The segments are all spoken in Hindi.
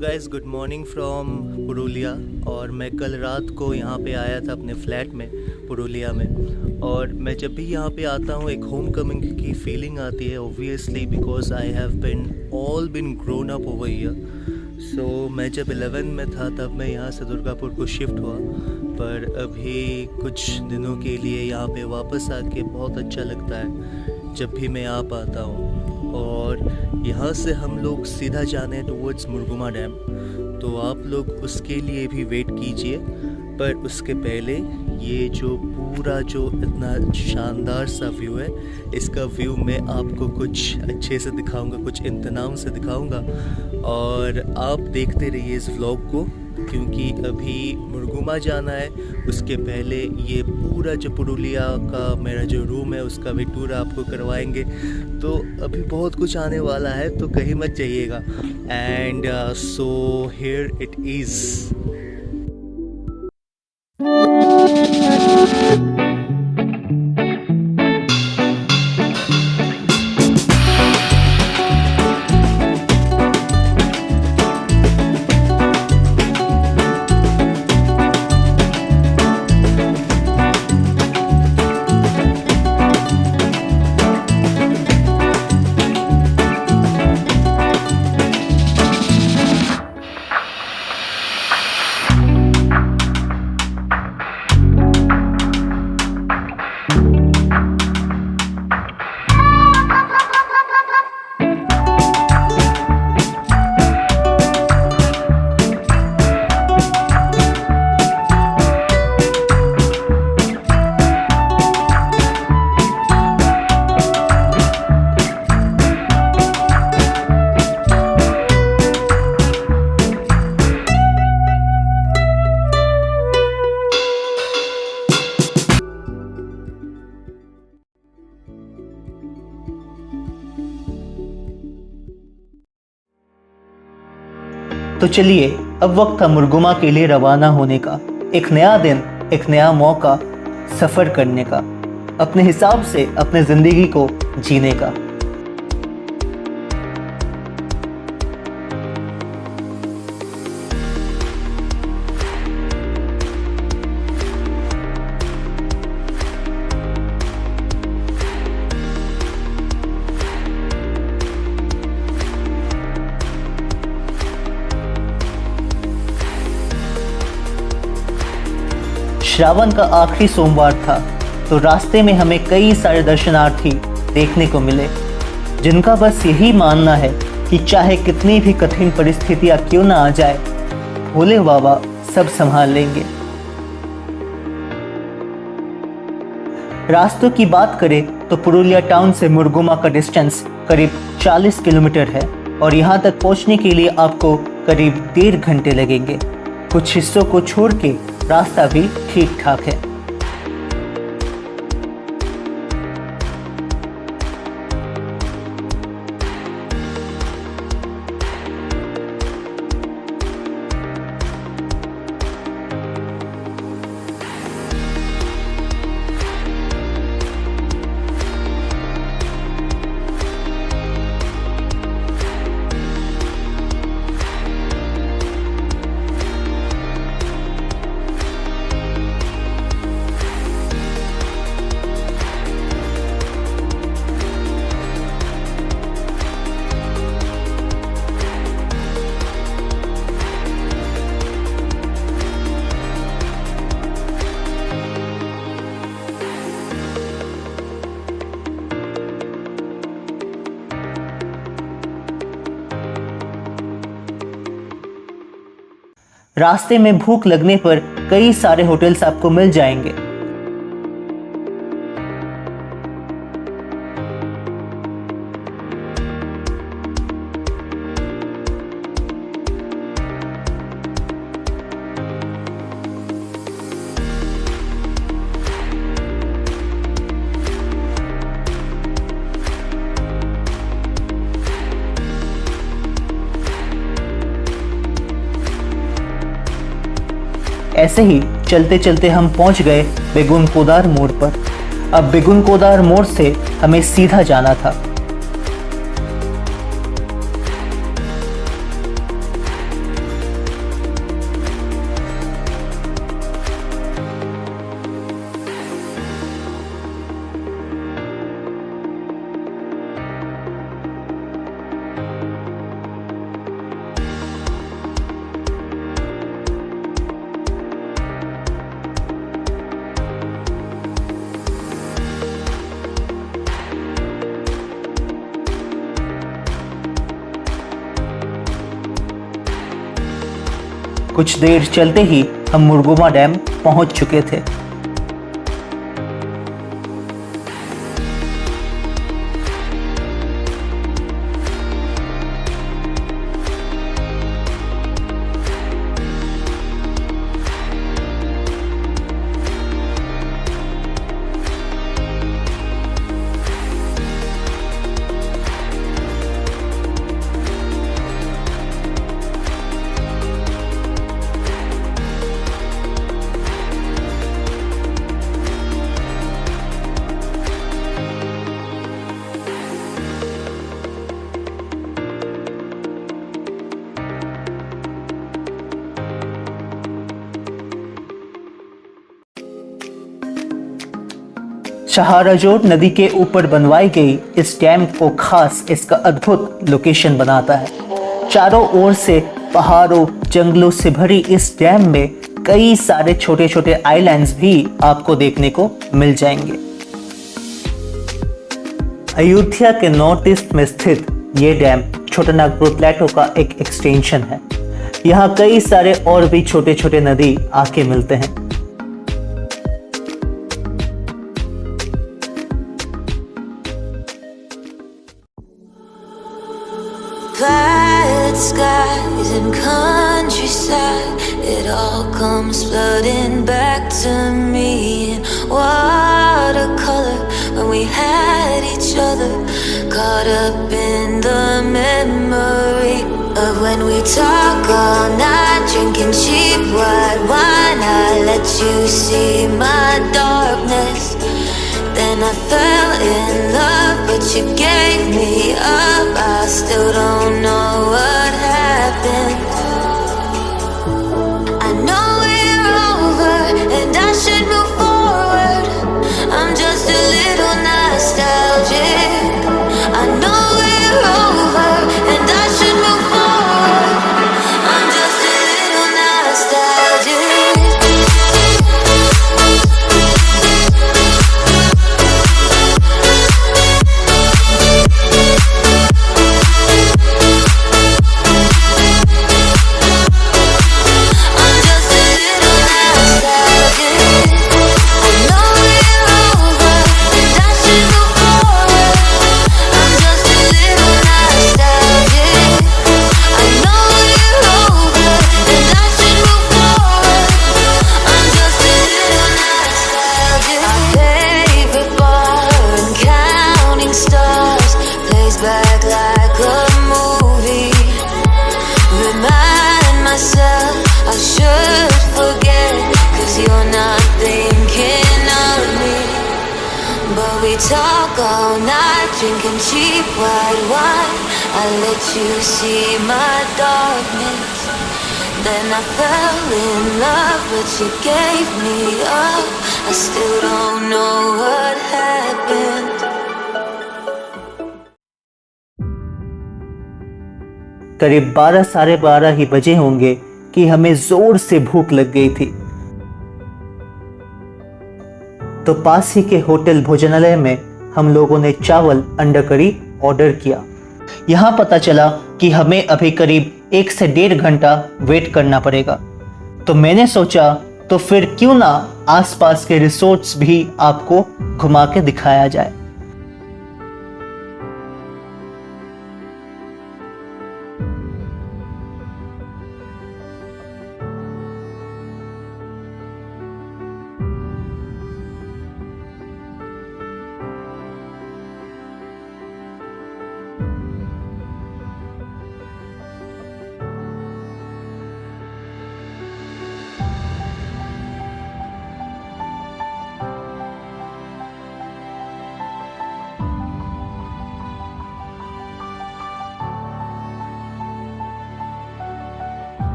Guys, good morning from Purulia. और मैं कल रात को यहाँ पे आया था अपने फ्लैट में पुरुलिया में। और मैं जब भी यहाँ पे आता हूँ एक होम कमिंग की फीलिंग आती है, obviously because I have been grown up over here. So मैं जब 11 में था तब मैं यहाँ से दुर्गापुर को शिफ्ट हुआ, पर अभी कुछ दिनों के लिए यहाँ पे वापस आके बहुत अच्छा लगता है जब भी मैं यहाँ पाता हूँ। और यहाँ से हम लोग सीधा जाने हैं टुवर्ड्स मुर्गुमा डैम, तो आप लोग उसके लिए भी वेट कीजिए। पर उसके पहले ये जो इतना शानदार सा व्यू है, इसका व्यू मैं आपको कुछ अच्छे से दिखाऊंगा, कुछ इंतज़ाम से दिखाऊंगा। और आप देखते रहिए इस व्लॉग को, क्योंकि अभी मुर्गुमा जाना है। उसके पहले ये पूरा जो पुरुलिया का मेरा जो रूम है उसका भी टूर आपको करवाएंगे। तो अभी बहुत कुछ आने वाला है, तो कहीं मत जाइएगा। And so here it is. तो चलिए, अब वक्त था मुर्गुमा के लिए रवाना होने का। एक नया दिन, एक नया मौका सफ़र करने का, अपने हिसाब से अपने ज़िंदगी को जीने का। श्रावण का आखिरी सोमवार था, तो रास्ते में हमें कई सारे दर्शनार्थी देखने को मिले, जिनका बस यही मानना है कि चाहे कितनी भी कठिन परिस्थितियां क्यों ना आ जाए, भोले बाबा सब संभाल लेंगे। रास्तों की बात करें तो पुरुलिया टाउन से मुर्गुमा का डिस्टेंस करीब 40 किलोमीटर है, और यहाँ तक पहुँचने के लिए आपको करीब 1.5 घंटे लगेंगे। कुछ हिस्सों को छोड़ के रास्ता भी ठीक ठाक है। रास्ते में भूख लगने पर कई सारे होटल्स आपको मिल जाएंगे। ऐसे ही चलते चलते हम पहुंच गए बेगुन कोदार मोड़ पर। अब बेगुन कोदार मोड़ से हमें सीधा जाना था। कुछ देर चलते ही हम मुरगुमा डैम पहुंच चुके थे। सहाराजोर नदी के ऊपर बनवाई गई इस डैम को खास इसका अद्भुत लोकेशन बनाता है। चारों ओर से पहाड़ों जंगलों से भरी इस डैम में कई सारे छोटे छोटे आइलैंड्स भी आपको देखने को मिल जाएंगे। अयोध्या के नॉर्थ ईस्ट में स्थित ये डैम छोटा नागपुर प्लेटो का एक एक्सटेंशन है। यहाँ कई सारे और भी छोटे छोटे नदी आके मिलते हैं। Quiet skies and countryside, it all comes flooding back to me in watercolor when we had each other, caught up in the memory of when we talk all night, drinking cheap white wine. I let you see my darkness. Then I fell in love, but you gave me up. I still don't know what happened. I know we're over, and I should move forward. I'm just a little nostalgic. I know we're over, and I should move forward. I'm just a little nostalgic. Talk all night, drinking cheap white wine. I let you see my darkness. Then I fell in love, but you gave me up. I still don't know what happened. करीब 12 साढ़े 12 ही बजे होंगे कि हमें जोर से भूख लग गई थी। तो पास ही के होटल भोजनालय में हम लोगों ने चावल अंडा करी ऑर्डर किया। यहाँ पता चला कि हमें अभी करीब 1 से 1.5 घंटा वेट करना पड़ेगा। तो मैंने सोचा तो फिर क्यों ना आसपास के रिसोर्ट्स भी आपको घुमा के दिखाया जाए।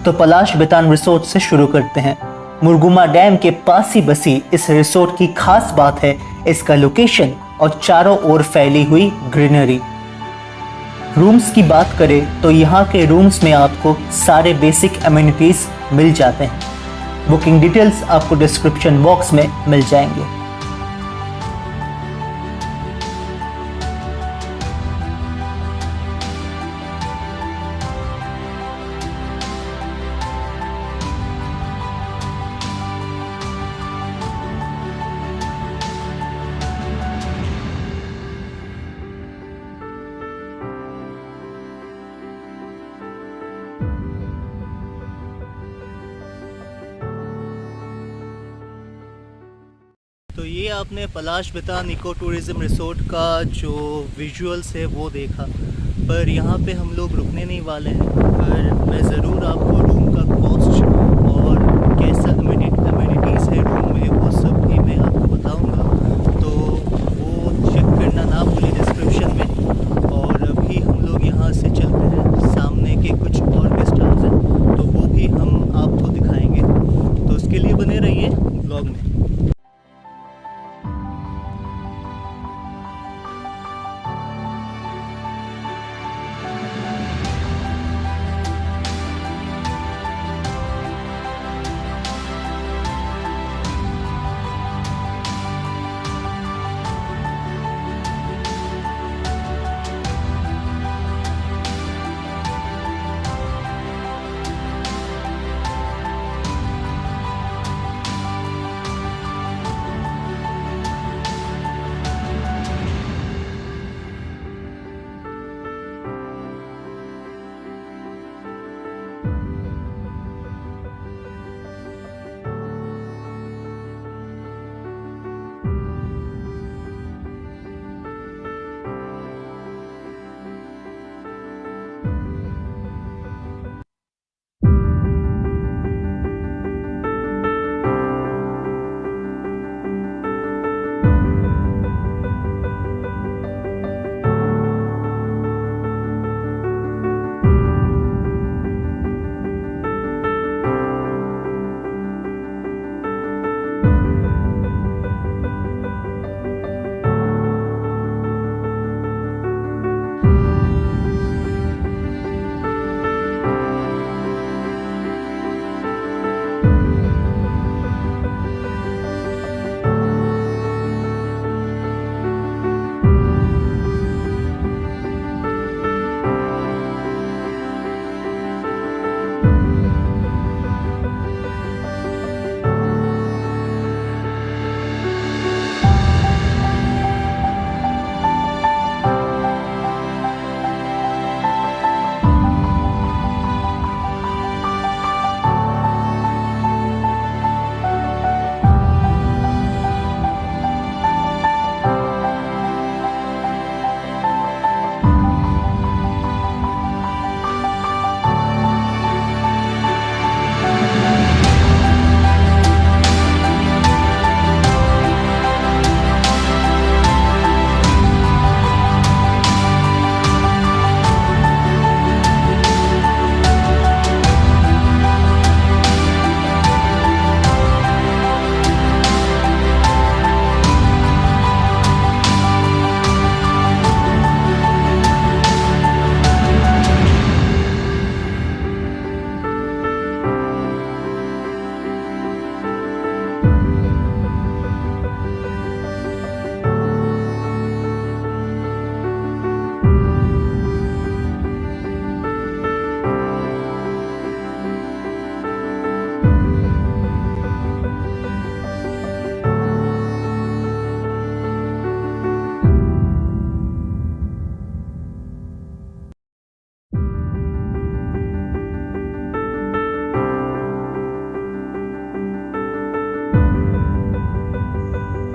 तो पलाश बेतान रिसोर्ट से शुरू करते हैं। मुरगुमा डैम के पास ही बसी इस रिसोर्ट की खास बात है इसका लोकेशन और चारों ओर फैली हुई ग्रीनरी। रूम्स की बात करें तो यहाँ के रूम्स में आपको सारे बेसिक अमेनिटीज मिल जाते हैं। बुकिंग डिटेल्स आपको डिस्क्रिप्शन बॉक्स में मिल जाएंगे। ये आपने पलाश बितान इको टूरिज़्म रिसोर्ट का जो विजुअल्स है वो देखा, पर यहाँ पे हम लोग रुकने नहीं वाले हैं। पर मैं ज़रूर आपको रूम का कॉस्ट और कैसा अमेनिटीज़ है रूम में वो सब भी मैं आपको बताऊँगा, तो वो चेक करना ना भूलिए डिस्क्रिप्शन में। और अभी हम लोग यहाँ से चलते हैं, सामने के कुछ और गेस्ट हाउस हैं तो वो भी हम आपको दिखाएंगे, तो उसके लिए बने रहिए ब्लॉग में।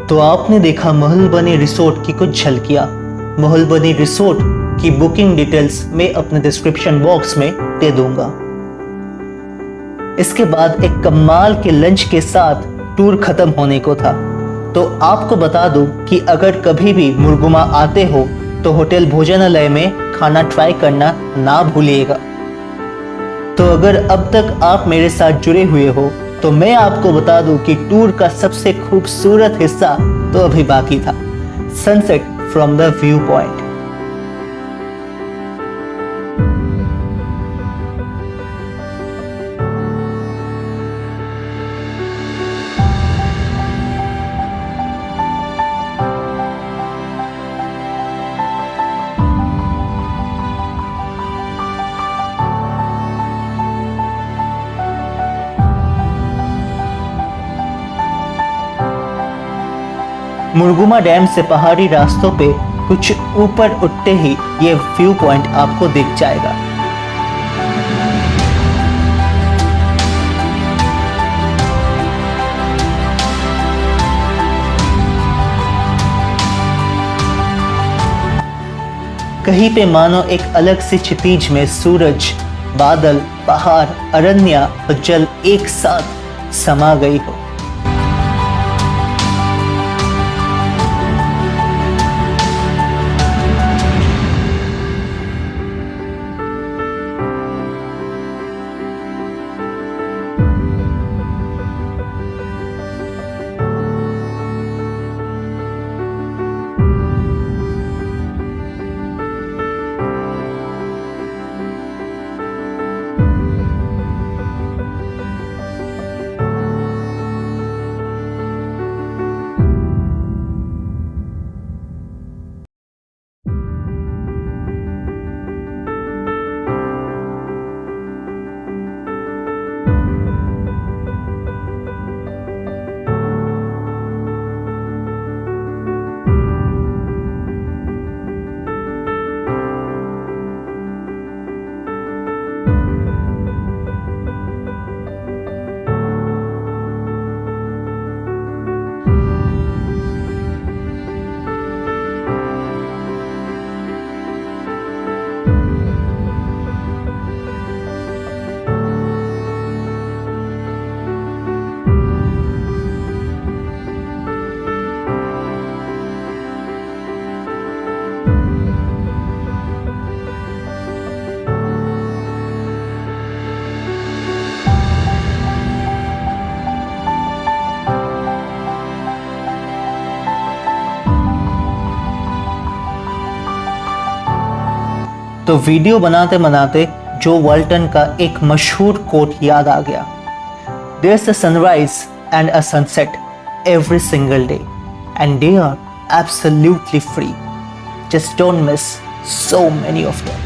तो आपने देखा महल बनी रिसोर्ट की कुछ झलकियां। महल बनी रिसोर्ट की बुकिंग डिटेल्स मैं अपने डिस्क्रिप्शन बॉक्स में दे दूंगा। इसके बाद एक कमाल के लंच के साथ टूर खत्म होने को था। तो आपको बता दूं कि अगर कभी भी मुर्गुमा आते हो तो होटल भोजनालय में खाना ट्राई करना ना भूलिएगा। तो अगर अब तक आप मेरे साथ जुड़े हुए हो तो मैं आपको बता दूं कि टूर का सबसे खूबसूरत हिस्सा तो अभी बाकी था, sunset from the view point. Murguma dam से पहाड़ी रास्तों पे कुछ ऊपर उठते ही ये व्यू पॉइंट आपको दिख जाएगा। कहीं पे मानो एक अलग सी क्षितिज में सूरज, बादल, पहाड़, अरण्य और जल एक साथ समा गई हो। तो वीडियो बनाते बनाते जो वाल्टन का एक मशहूर कोट याद आ गया, There's a sunrise and a sunset every single day and they are absolutely free. Just don't miss so many of them.